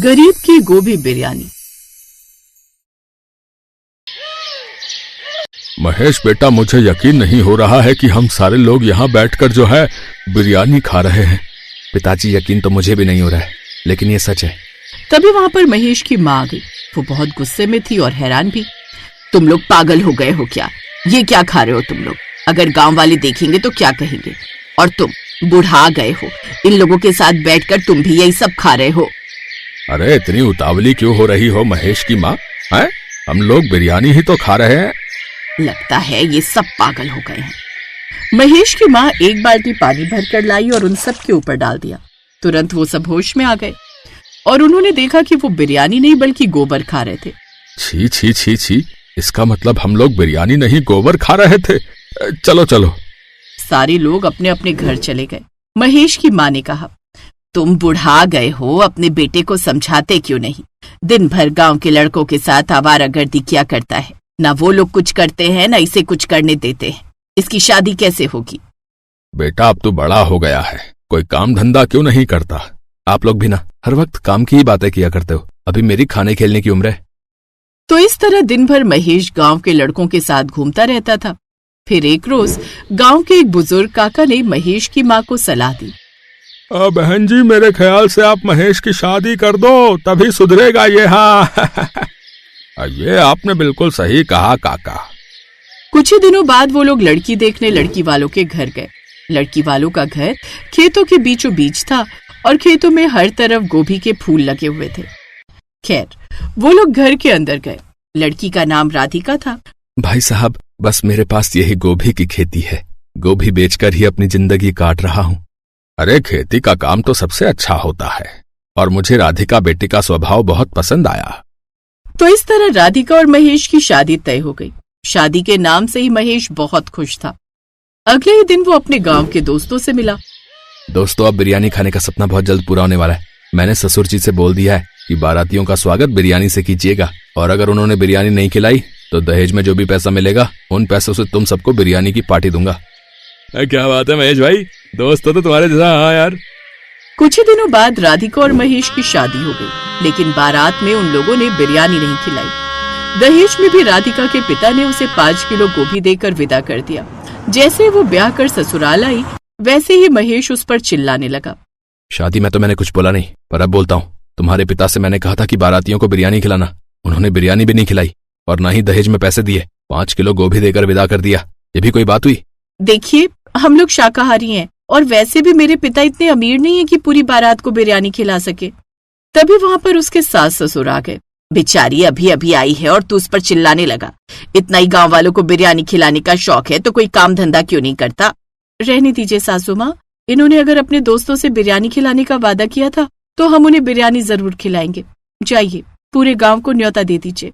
गरीब की गोभी बिरयानी। महेश बेटा, मुझे यकीन नहीं हो रहा है कि हम सारे लोग यहाँ बैठकर जो है बिरयानी खा रहे हैं। पिताजी, यकीन तो मुझे भी नहीं हो रहा है, लेकिन ये सच है। तभी वहां पर महेश की माँ आ गई। वो बहुत गुस्से में थी और हैरान भी। तुम लोग पागल हो गए हो क्या? ये क्या खा रहे हो तुम लोग? अगर गांव वाले देखेंगे तो क्या कहेंगे? और तुम बुढ़ा गए हो, इन लोगों के साथ बैठकर तुम भी यही सब खा रहे हो। अरे इतनी उतावली क्यों हो रही हो महेश की माँ? हैं? हम लोग बिरयानी ही तो खा रहे हैं। लगता है ये सब पागल हो गए हैं। महेश की माँ एक बाल्टी पानी भरकर लाई और उन सब के ऊपर डाल दिया। तुरंत वो सब होश में आ गए और उन्होंने देखा कि वो बिरयानी नहीं बल्कि गोबर खा रहे थे। छी छी छी छी, इसका मतलब हम लोग बिरयानी नहीं गोबर खा रहे थे। चलो चलो। सारे लोग अपने अपने घर चले गए। महेश की माँ ने कहा, तुम बुढ़ा गए हो, अपने बेटे को समझाते क्यों नहीं? दिन भर गांव के लड़कों के साथ आवारागर्दी किया करता है। ना वो लोग कुछ करते हैं ना इसे कुछ करने देते हैं। इसकी शादी कैसे होगी? बेटा अब तो बड़ा हो गया है, कोई काम धंधा क्यों नहीं करता? आप लोग भी ना हर वक्त काम की ही बातें किया करते हो। अभी मेरी खाने खेलने की उम्र है। तो इस तरह दिन भर महेश गांव के लड़कों के साथ घूमता रहता था। फिर एक रोज गांव के एक बुजुर्ग काका ने महेश की माँ को सलाह दी। बहन जी, मेरे ख्याल से आप महेश की शादी कर दो, तभी सुधरेगा ये। हाँ ये आपने बिल्कुल सही कहा काका। कुछ ही दिनों बाद वो लोग लड़की देखने लड़की वालों के घर गए। लड़की वालों का घर खेतों के बीचों बीच था और खेतों में हर तरफ गोभी के फूल लगे हुए थे। खैर, वो लोग घर के अंदर गए। लड़की का नाम राधिका था। भाई साहब, बस मेरे पास यही गोभी की खेती है। गोभी बेचकर ही अपनी जिंदगी काट रहा हूँ। अरे खेती का काम तो सबसे अच्छा होता है और मुझे राधिका बेटी का स्वभाव बहुत पसंद आया। तो इस तरह राधिका और महेश की शादी तय हो गई। शादी के नाम से ही महेश बहुत खुश था। अगले ही दिन वो अपने गांव के दोस्तों से मिला। दोस्तों, अब बिरयानी खाने का सपना बहुत जल्द पूरा होने वाला है। मैंने ससुर जी से बोल दिया है कि बारातियों का स्वागत बिरयानी से कीजिएगा, और अगर उन्होंने बिरयानी नहीं खिलाई तो दहेज में जो भी पैसा मिलेगा उन पैसों से तुम सबको बिरयानी की पार्टी दूंगा। क्या बात है महेश भाई, दोस्त तो तुम्हारे जैसा। हाँ यार। कुछ ही दिनों बाद राधिका और महेश की शादी हो गई, लेकिन बारात में उन लोगों ने बिरयानी नहीं खिलाई। दहेज में भी राधिका के पिता ने उसे 5 किलो गोभी देकर विदा कर दिया। जैसे वो ब्याह कर ससुराल आई, वैसे ही महेश उस पर चिल्लाने लगा। शादी में तो मैंने कुछ बोला नहीं, पर अब बोलता हूँ। तुम्हारे पिता से मैंने कहा था कि बारातियों को बिरयानी खिलाना, उन्होंने बिरयानी भी नहीं खिलाई और ना ही दहेज में पैसे दिए। 5 किलो गोभी देकर विदा कर दिया। ये भी कोई बात हुई? देखिए, हम लोग शाकाहारी हैं और वैसे भी मेरे पिता इतने अमीर नहीं है कि पूरी बारात को बिरयानी खिला सके। तभी वहाँ पर उसके सास ससुर आ गए। बेचारी अभी अभी आई है और तू उस पर चिल्लाने लगा। इतना ही गांव वालों को बिरयानी खिलाने का शौक है तो कोई काम धंधा क्यों नहीं करता? रहने दीजिए सासू माँ, इन्होंने अगर अपने दोस्तों से बिरयानी खिलाने का वादा किया था तो हम उन्हें बिरयानी जरूर खिलाएंगे। जाइए, पूरे गांव को न्योता दे दीजिए।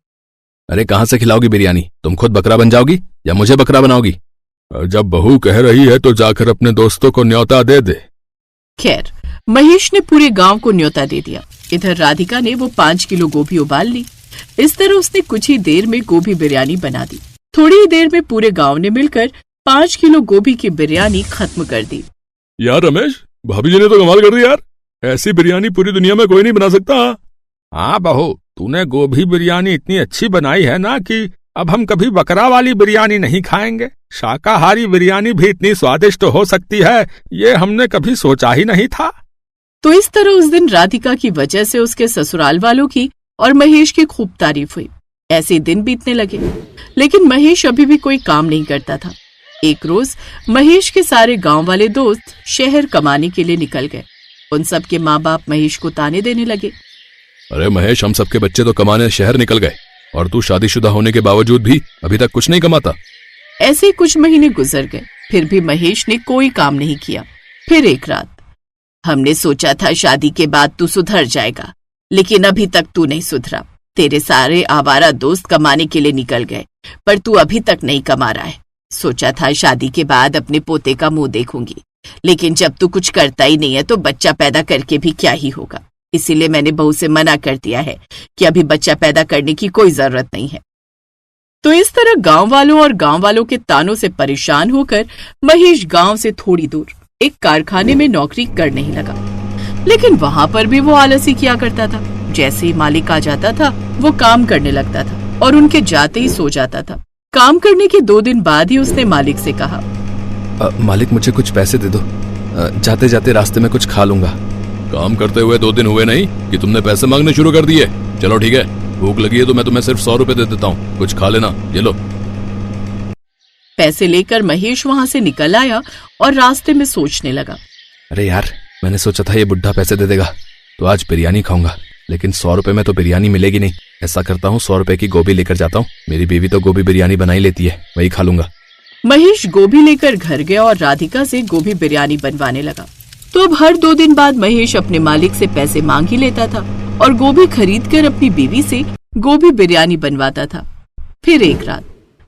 अरे कहाँ से खिलाओगी बिरयानी? तुम खुद बकरा बन जाओगी या मुझे बकरा बनाओगी? जब बहू कह रही है तो जाकर अपने दोस्तों को न्योता दे दे। खैर, महेश ने पूरे गांव को न्योता दे दिया। इधर राधिका ने वो 5 किलो गोभी उबाल ली। इस तरह उसने कुछ ही देर में गोभी बिरयानी बना दी। थोड़ी ही देर में पूरे गांव ने मिलकर 5 किलो गोभी की बिरयानी खत्म कर दी। यार रमेश, भाभी जी ने तो कमाल कर दी यार। ऐसी बिरयानी पूरी दुनिया में कोई नहीं बना सकता। हाँ बहू, तूने गोभी बिरयानी इतनी अच्छी बनाई है ना कि अब हम कभी बकरा वाली बिरयानी नहीं खाएंगे। शाकाहारी बिरयानी भी इतनी स्वादिष्ट हो सकती है, ये हमने कभी सोचा ही नहीं था। तो इस तरह उस दिन राधिका की वजह से उसके ससुराल वालों की और महेश की खूब तारीफ हुई। ऐसे दिन बीतने लगे, लेकिन महेश अभी भी कोई काम नहीं करता था। एक रोज महेश के सारे गांव वाले दोस्त शहर कमाने के लिए निकल गए। उन सब के माँ बाप महेश को ताने देने लगे। अरे महेश, हम सबके बच्चे तो कमाने शहर निकल गए और तू शादीशुदा होने के बावजूद भी अभी तक कुछ नहीं कमाता। ऐसे कुछ महीने गुजर गए, फिर भी महेश ने कोई काम नहीं किया। फिर एक रात, हमने सोचा था शादी के बाद तू सुधर जाएगा, लेकिन अभी तक तू नहीं सुधरा। तेरे सारे आवारा दोस्त कमाने के लिए निकल गए, पर तू अभी तक नहीं कमा रहा है। सोचा था शादी के बाद अपने पोते का मुंह देखूंगी, लेकिन जब तू कुछ करता ही नहीं है तो बच्चा पैदा करके भी क्या ही होगा। इसीलिए मैंने बहू से मना कर दिया है कि अभी बच्चा पैदा करने की कोई जरूरत नहीं है। तो इस तरह गांव वालों और गांव वालों के तानों से परेशान होकर महेश गांव से थोड़ी दूर एक कारखाने में नौकरी करने ही लगा। लेकिन वहां पर भी वो आलसी किया करता था। जैसे ही मालिक आ जाता था वो काम करने लगता था और उनके जाते ही सो जाता था। काम करने के 2 दिन बाद ही उसने मालिक से कहा, मालिक मुझे कुछ पैसे दे दो, जाते जाते रास्ते में कुछ खा लूंगा। काम करते हुए 2 दिन हुए नहीं कि तुमने पैसे मांगने शुरू कर दिए। चलो ठीक है, भूख लगी है तो मैं तुम्हें सिर्फ 100 रुपए दे देता हूँ, कुछ खा लेना, ये लो। पैसे लेकर महेश वहाँ से निकल आया और रास्ते में सोचने लगा, अरे यार, मैंने सोचा था ये बुढ़ा पैसे दे देगा तो आज बिरयानी खाऊंगा, लेकिन 100 रुपए में तो बिरयानी मिलेगी नहीं। ऐसा करता हूँ, 100 रुपए की गोभी लेकर जाता हूँ, मेरी बीवी तो गोभी बिरयानी बनाई लेती है, वही खा लूंगा। महेश गोभी लेकर घर गया और राधिका से गोभी बिरयानी बनवाने लगा। तो अब हर 2 दिन बाद महेश अपने मालिक से पैसे मांग ही लेता था और गोभी खरीद कर अपनी बीवी से गोभी बिरयानी बनवाता था। फिर एक रात,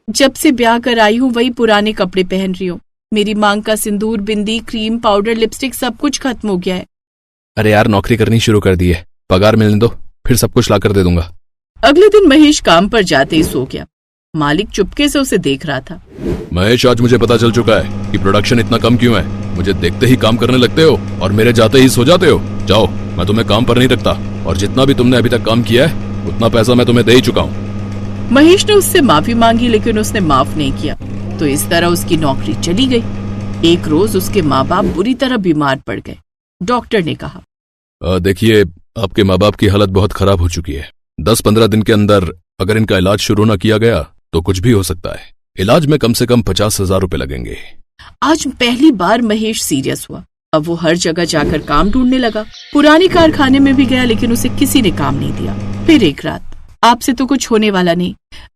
जब से ब्याह कर आई हूँ वही पुराने कपड़े पहन रही हूँ, मेरी मांग का सिंदूर, बिंदी, क्रीम, पाउडर, लिपस्टिक सब कुछ खत्म हो गया है। अरे यार, नौकरी करनी शुरू कर दी है, पगार मिलने दो, फिर सब कुछ लाकर दे दूंगा। अगले दिन महेश काम पर जाते ही सो गया। मालिक चुपके से उसे देख रहा था। महेश, आज मुझे पता चल चुका है कि प्रोडक्शन इतना कम क्यों है। मुझे देखते ही काम करने लगते हो और मेरे जाते ही सो जाते हो। जाओ, मैं तुम्हें काम पर नहीं रखता और जितना भी तुमने अभी तक काम किया है उतना पैसा मैं तुम्हें दे ही चुका हूँ। महेश ने उससे माफी मांगी लेकिन उसने माफ नहीं किया, तो इस तरह उसकी नौकरी चली गई। एक रोज उसके माँ बाप बुरी तरह बीमार पड़ गए। डॉक्टर ने कहा, देखिए, आपके माँ बाप की हालत बहुत खराब हो चुकी है। 10-15 दिन के अंदर अगर इनका इलाज शुरू न किया गया तो कुछ भी हो सकता है। इलाज में कम से कम 50,000 रुपए लगेंगे। आज पहली बार महेश सीरियस हुआ। अब वो हर जगह जाकर काम ढूंढने लगा। पुराने कारखाने में भी गया लेकिन उसे किसी ने काम नहीं दिया। फिर एक रात, आपसे तो कुछ होने वाला नहीं,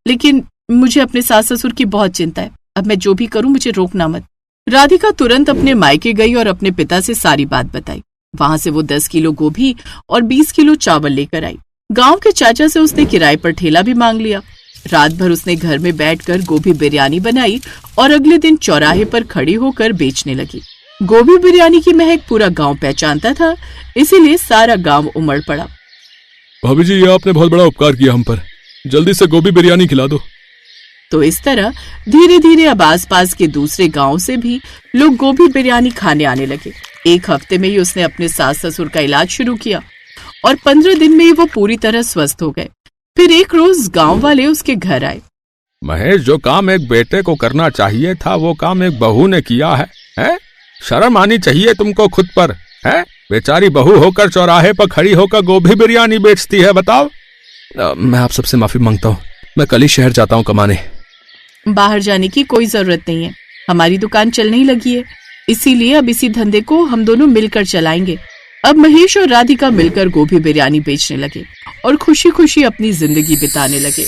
लेकिन मुझे अपने सास ससुर की बहुत चिंता है। अब मैं जो भी करूं मुझे रोकना मत। राधिका तुरंत अपने मायके गई और अपने पिता से सारी बात बताई। वहां से वो 10 किलो गोभी और 20 किलो चावल लेकर आई। गांव के चाचा से उसने किराए पर ठेला भी मांग लिया। रात भर उसने घर में बैठकर गोभी बिरयानी बनाई और अगले दिन चौराहे पर खड़ी होकर बेचने लगी। गोभी बिरयानी की महक पूरा गांव पहचानता था, इसीलिए सारा गांव उमड़ पड़ा। भाभी जी, ये आपने बहुत बड़ा उपकार किया हम पर, जल्दी से गोभी बिरयानी खिला दो। तो इस तरह धीरे धीरे अब आसपास के दूसरे गांव से भी लोग गोभी बिरयानी खाने आने लगे। एक हफ्ते में ही उसने अपने सास ससुर का इलाज शुरू किया और 15 दिन में ही वो पूरी तरह स्वस्थ हो गए। फिर एक रोज गांव वाले उसके घर आए। महेश, जो काम एक बेटे को करना चाहिए था वो काम एक बहू ने किया है, हैं? शर्म आनी चाहिए तुमको खुद पर, हैं? बेचारी बहू होकर चौराहे पर खड़ी होकर गोभी बिरयानी बेचती है, बताओ। मैं आप सबसे माफी मांगता हूँ, मैं कल ही शहर जाता हूँ कमाने। बाहर जाने की कोई जरूरत नहीं है, हमारी दुकान चलने ही लगी है, इसीलिए अब इसी धंधे को हम दोनों मिलकर चलाएंगे। अब महेश और राधिका मिलकर गोभी बिरयानी बेचने लगे और खुशी खुशी अपनी जिंदगी बिताने लगे।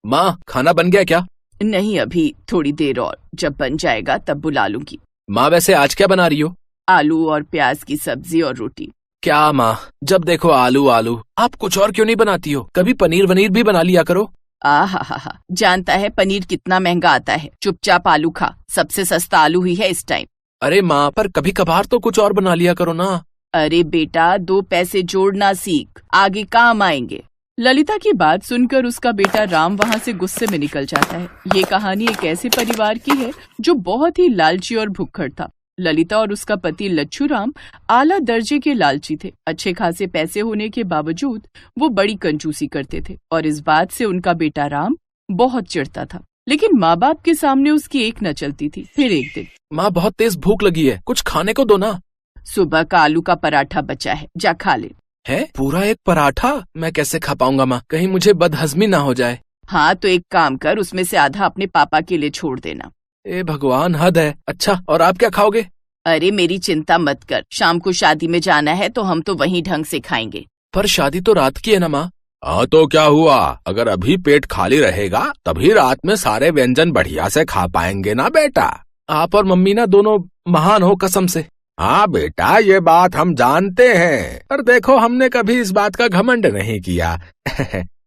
माँ, खाना बन गया क्या? नहीं, अभी थोड़ी देर और, जब बन जाएगा तब बुला लूंगी। माँ, वैसे आज क्या बना रही हो? आलू और प्याज की सब्जी और रोटी। क्या माँ, जब देखो आलू आलू, आप कुछ और क्यों नहीं बनाती हो? कभी पनीर वनीर भी बना लिया करो। आहा, जानता है पनीर कितना महंगा आता है, चुपचाप आलू खा, सबसे सस्ता आलू ही है इस टाइम। अरे माँ, पर कभी कभार तो कुछ और बना लिया करो ना। अरे बेटा, 2 पैसे जोड़ना सीख, आगे काम आएंगे। ललिता की बात सुनकर उसका बेटा राम वहाँ से गुस्से में निकल जाता है। ये कहानी एक ऐसे परिवार की है जो बहुत ही लालची और भुक्खड़ था। ललिता और उसका पति लच्छू राम आला दर्जे के लालची थे। अच्छे खासे पैसे होने के बावजूद वो बड़ी कंजूसी करते थे और इस बात से उनका बेटा राम बहुत चिढ़ता था। लेकिन माँ बाप के सामने उसकी एक न चलती थी। फिर एक दिन, माँ, बहुत तेज भूख लगी है, कुछ खाने को दो ना। सुबह का आलू का पराठा बचा है, जा खा ले। है? पूरा एक पराठा? मैं कैसे खा पाऊंगा माँ, कहीं मुझे बदहजमी ना हो जाए। हाँ, तो एक काम कर, उसमें से आधा अपने पापा के लिए छोड़ देना। ए भगवान, हद है। अच्छा, और आप क्या खाओगे? अरे मेरी चिंता मत कर, शाम को शादी में जाना है तो हम तो वहीं ढंग से खाएंगे। पर शादी तो रात की है ना माँ। हाँ, तो क्या हुआ, अगर अभी पेट खाली रहेगा तभी रात में सारे व्यंजन बढ़िया से खा पाएंगे ना बेटा। आप और मम्मी ना दोनों महान हो कसम से। हाँ बेटा, ये बात हम जानते हैं, पर देखो हमने कभी इस बात का घमंड नहीं किया।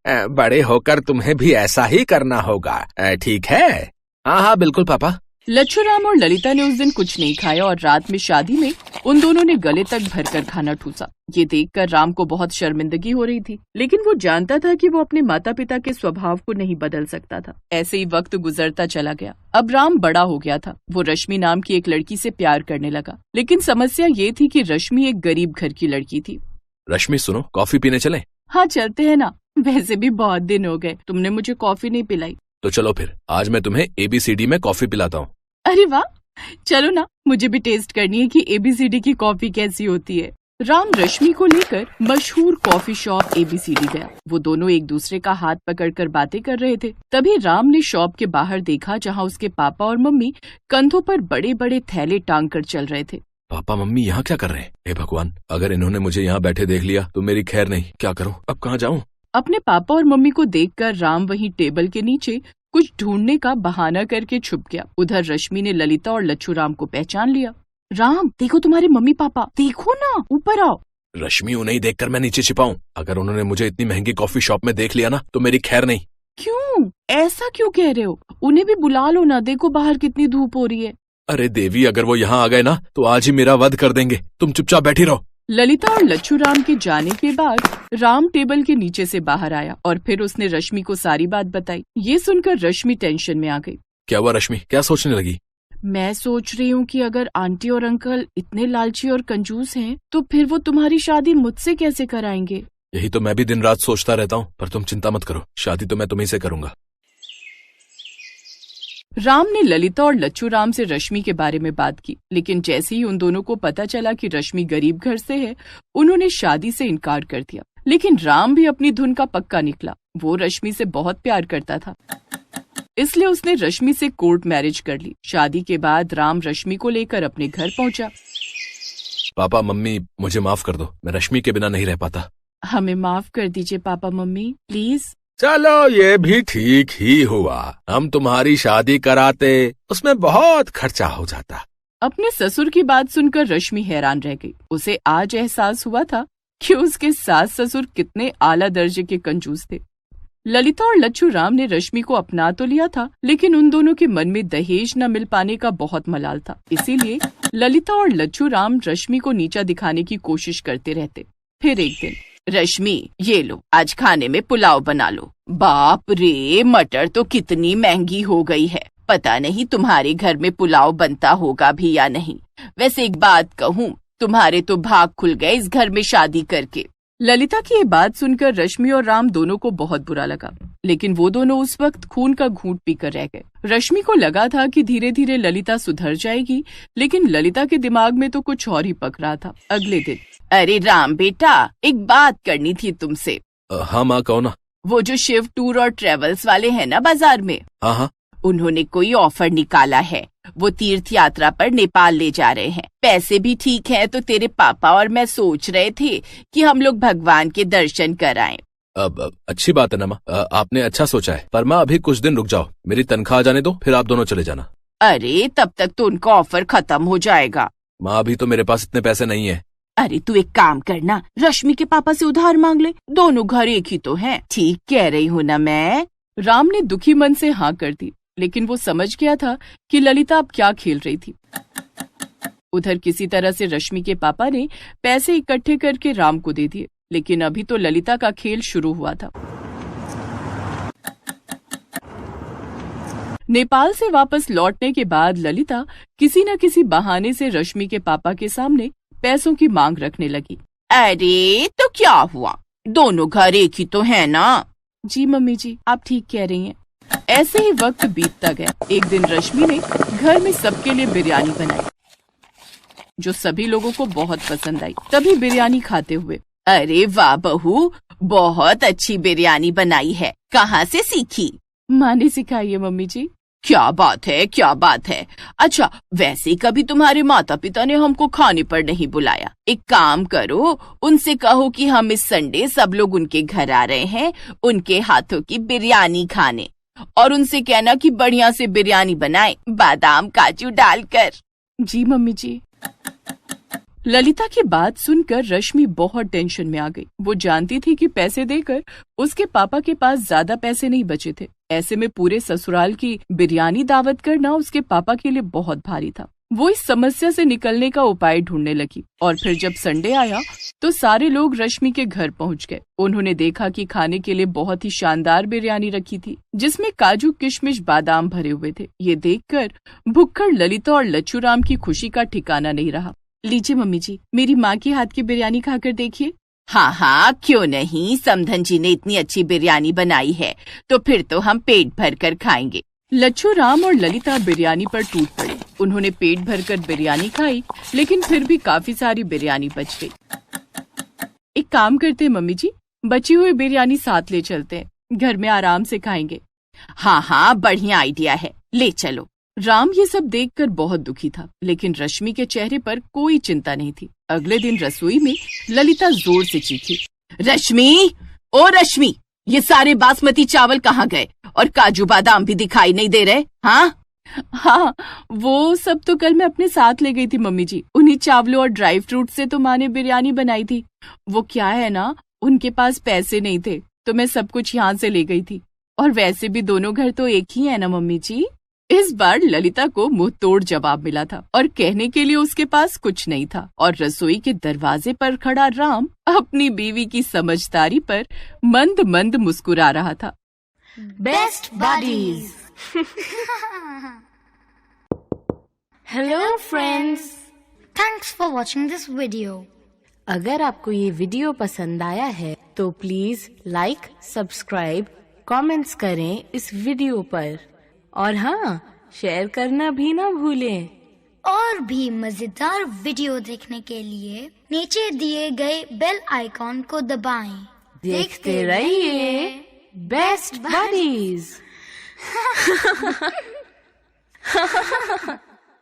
बड़े होकर तुम्हें भी ऐसा ही करना होगा, ठीक है? हाँ हाँ बिल्कुल पापा। लच्छूराम और ललिता ने उस दिन कुछ नहीं खाया और रात में शादी में उन दोनों ने गले तक भरकर खाना ठूसा। ये देखकर राम को बहुत शर्मिंदगी हो रही थी, लेकिन वो जानता था कि वो अपने माता पिता के स्वभाव को नहीं बदल सकता था। ऐसे ही वक्त गुजरता चला गया। अब राम बड़ा हो गया था। वो रश्मि नाम की एक लड़की से प्यार करने लगा, लेकिन समस्या ये थी कि रश्मि एक गरीब घर की लड़की थी। रश्मि सुनो, कॉफी पीने चलें? हाँ चलते हैं ना, वैसे भी बहुत दिन हो गए तुमने मुझे कॉफी नहीं पिलाई। तो चलो फिर, आज मैं तुम्हें ABCD में कॉफी पिलाता हूँ। अरे वाह, चलो ना, मुझे भी टेस्ट करनी है कि ABCD की कॉफी कैसी होती है। राम रश्मि को लेकर मशहूर कॉफी शॉप ABCD गया। वो दोनों एक दूसरे का हाथ पकड़कर बातें कर रहे थे। तभी राम ने शॉप के बाहर देखा जहाँ उसके पापा और मम्मी कंधों पर बड़े बड़े थैले टांग कर चल रहे थे। पापा मम्मी यहाँ क्या कर रहे हैं? हे भगवान, अगर इन्होंने मुझे यहाँ बैठे देख लिया तो मेरी खैर नहीं। क्या करूँ, अब कहाँ जाऊँ? अपने पापा और मम्मी को देखकर राम वहीं टेबल के नीचे कुछ ढूंढने का बहाना करके छुप गया। उधर रश्मि ने ललिता और लच्छूराम को पहचान लिया। राम, देखो तुम्हारे मम्मी पापा, देखो ना, ऊपर आओ। रश्मि, उन्हें ही देखकर मैं नीचे छिपाऊं? अगर उन्होंने मुझे इतनी महंगी कॉफी शॉप में देख लिया ना तो मेरी खैर नहीं। क्यों, ऐसा क्यों कह रहे हो? उन्हें भी बुला लो ना, देखो बाहर कितनी धूप हो रही है। अरे देवी, अगर वो यहाँ आ गए ना तो आज ही मेरा वध कर देंगे। तुम चुपचाप बैठी रहो। ललिता और लच्छूराम के जाने के बाद राम टेबल के नीचे से बाहर आया और फिर उसने रश्मि को सारी बात बताई। ये सुनकर रश्मि टेंशन में आ गई। क्या हुआ रश्मि, क्या सोचने लगी? मैं सोच रही हूँ कि अगर आंटी और अंकल इतने लालची और कंजूस हैं, तो फिर वो तुम्हारी शादी मुझसे कैसे कराएंगे? यही तो मैं भी दिन रात सोचता रहता हूँ, पर तुम चिंता मत करो, शादी तो मैं तुम्हीं से करूंगा। राम ने ललिता और लच्छूराम से रश्मि के बारे में बात की, लेकिन जैसे ही उन दोनों को पता चला कि रश्मि गरीब घर से है, उन्होंने शादी से इनकार कर दिया। लेकिन राम भी अपनी धुन का पक्का निकला। वो रश्मि से बहुत प्यार करता था, इसलिए उसने रश्मि से कोर्ट मैरिज कर ली। शादी के बाद राम रश्मि को लेकर अपने घर पहुंचा। पापा मम्मी, मुझे माफ कर दो, मैं रश्मि के बिना नहीं रह पाता। हमें माफ कर दीजिए पापा मम्मी, प्लीज। चलो, ये भी ठीक ही हुआ। हम तुम्हारी शादी कराते, उसमें बहुत खर्चा हो जाता। अपने ससुर की बात सुनकर रश्मि हैरान रह गई। उसे आज एहसास हुआ था कि उसके सास ससुर कितने आला दर्जे के कंजूस थे। ललिता और लच्छूराम ने रश्मि को अपना तो लिया था, लेकिन उन दोनों के मन में दहेज न मिल पाने का बहुत मलाल था। इसीलिए ललिता और लच्छूराम रश्मि को नीचा दिखाने की कोशिश करते रहते। फिर एक दिन, रश्मि, ये लो, आज खाने में पुलाव बना लो। बाप रे, मटर तो कितनी महंगी हो गई है। पता नहीं तुम्हारे घर में पुलाव बनता होगा भी या नहीं। वैसे एक बात कहूँ, तुम्हारे तो भाग खुल गए इस घर में शादी करके। ललिता की ये बात सुनकर रश्मि और राम दोनों को बहुत बुरा लगा, लेकिन वो दोनों उस वक्त खून का घूंट पीकर रह गए। रश्मि को लगा था कि धीरे धीरे ललिता सुधर जाएगी, लेकिन ललिता के दिमाग में तो कुछ और ही पक रहा था। अगले दिन, अरे राम बेटा, एक बात करनी थी तुमसे। हाँ माँ, कहो ना। वो जो शिव टूर और ट्रेवल्स वाले हैं ना बाजार में, हाँ, उन्होंने कोई ऑफर निकाला है। वो तीर्थ यात्रा पर नेपाल ले जा रहे हैं। पैसे भी ठीक हैं, तो तेरे पापा और मैं सोच रहे थे कि हम लोग भगवान के दर्शन कराएं। अब अच्छी बात है ना माँ, आपने अच्छा सोचा है। पर माँ, अभी कुछ दिन रुक जाओ, मेरी तनख्वाह आ जाने दो, फिर आप दोनों चले जाना। अरे तब तक तो उनका ऑफर खत्म हो जाएगा। माँ, अभी तो मेरे पास इतने पैसे नहीं है। अरे तू एक काम करना, रश्मि के पापा से उधार मांग ले, दोनों घर एक ही तो हैं। ठीक कह रही हूँ ना मैं? राम ने दुखी मन से हाँ कर दी, लेकिन वो समझ गया था कि ललिता अब क्या खेल रही थी। उधर किसी तरह से रश्मि के पापा ने पैसे इकट्ठे करके राम को दे दिए, लेकिन अभी तो ललिता का खेल शुरू हुआ था। नेपाल से वापस लौटने के बाद ललिता किसी न किसी बहाने से रश्मि के पापा के सामने पैसों की मांग रखने लगी। अरे तो क्या हुआ, दोनों घर एक ही तो है ना? जी मम्मी जी, आप ठीक कह रही हैं। ऐसे ही वक्त बीतता गया। एक दिन रश्मि ने घर में सबके लिए बिरयानी बनाई, जो सभी लोगों को बहुत पसंद आई। तभी बिरयानी खाते हुए, अरे वाह बहू, बहुत अच्छी बिरयानी बनाई है, कहाँ से सीखी? माँ ने सिखाई है मम्मी जी। क्या बात है, क्या बात है। अच्छा, वैसे कभी तुम्हारे माता पिता ने हमको खाने पर नहीं बुलाया। एक काम करो, उनसे कहो कि हम इस संडे सब लोग उनके घर आ रहे हैं, उनके हाथों की बिरयानी खाने। और उनसे कहना कि बढ़िया से बिरयानी बनाए, बादाम काजू डालकर। जी मम्मी जी। ललिता की बात सुनकर रश्मि बहुत टेंशन में आ गई। वो जानती थी कि पैसे देकर उसके पापा के पास ज्यादा पैसे नहीं बचे थे। ऐसे में पूरे ससुराल की बिरयानी दावत करना उसके पापा के लिए बहुत भारी था। वो इस समस्या से निकलने का उपाय ढूंढने लगी और फिर जब संडे आया तो सारे लोग रश्मि के घर पहुंच गए। उन्होंने देखा कि खाने के लिए बहुत ही शानदार बिरयानी रखी थी जिसमें काजू किशमिश बादाम भरे हुए थे। ये देखकर भुक्खड़ ललिता और लच्छू राम की खुशी का ठिकाना नहीं रहा। लीजिए मम्मी जी, मेरी माँ के हाथ की बिरयानी खाकर देखिए। हाँ हाँ, क्यों नहीं, समधन जी ने इतनी अच्छी बिरयानी बनाई है तो फिर तो हम पेट भर कर खाएंगे। लच्छू राम और ललिता बिरयानी पर टूट पड़े। उन्होंने पेट भरकर बिरयानी खाई, लेकिन फिर भी काफी सारी बिरयानी बच गई। एक काम करते हैं मम्मी जी, बची हुई बिरयानी साथ ले चलते हैं, घर में आराम से खाएंगे। हाँ हाँ, बढ़िया आइडिया है, ले चलो। राम ये सब देखकर बहुत दुखी था, लेकिन रश्मि के चेहरे पर कोई चिंता नहीं थी। अगले दिन रसोई में ललिता जोर से चीखी, रश्मि, ओ रश्मि, ये सारे बासमती चावल कहाँ गए और काजू बादाम भी दिखाई नहीं दे रहे? हाँ, वो सब तो कल मैं अपने साथ ले गई थी मम्मी जी। उन्हीं चावलों और ड्राई फ्रूट से तो माँ ने बिरयानी बनाई थी। वो क्या है ना, उनके पास पैसे नहीं थे तो मैं सब कुछ यहाँ से ले गई थी। और वैसे भी दोनों घर तो एक ही है ना मम्मी जी। इस बार ललिता को मुंह तोड़ जवाब मिला था और कहने के लिए उसके पास कुछ नहीं था। और रसोई के दरवाजे पर खड़ा राम अपनी बीवी की समझदारी पर मंद मंद मुस्कुरा रहा था। Best buddies. Hello friends, thanks for watching this video. अगर आपको ये वीडियो पसंद आया है तो प्लीज लाइक, सब्सक्राइब, कमेंट्स करें इस वीडियो पर और हाँ, शेयर करना भी ना भूलें। और भी मजेदार वीडियो देखने के लिए नीचे दिए गए बेल आइकॉन को दबाएं। देखते रहिए बेस्ट बडीज।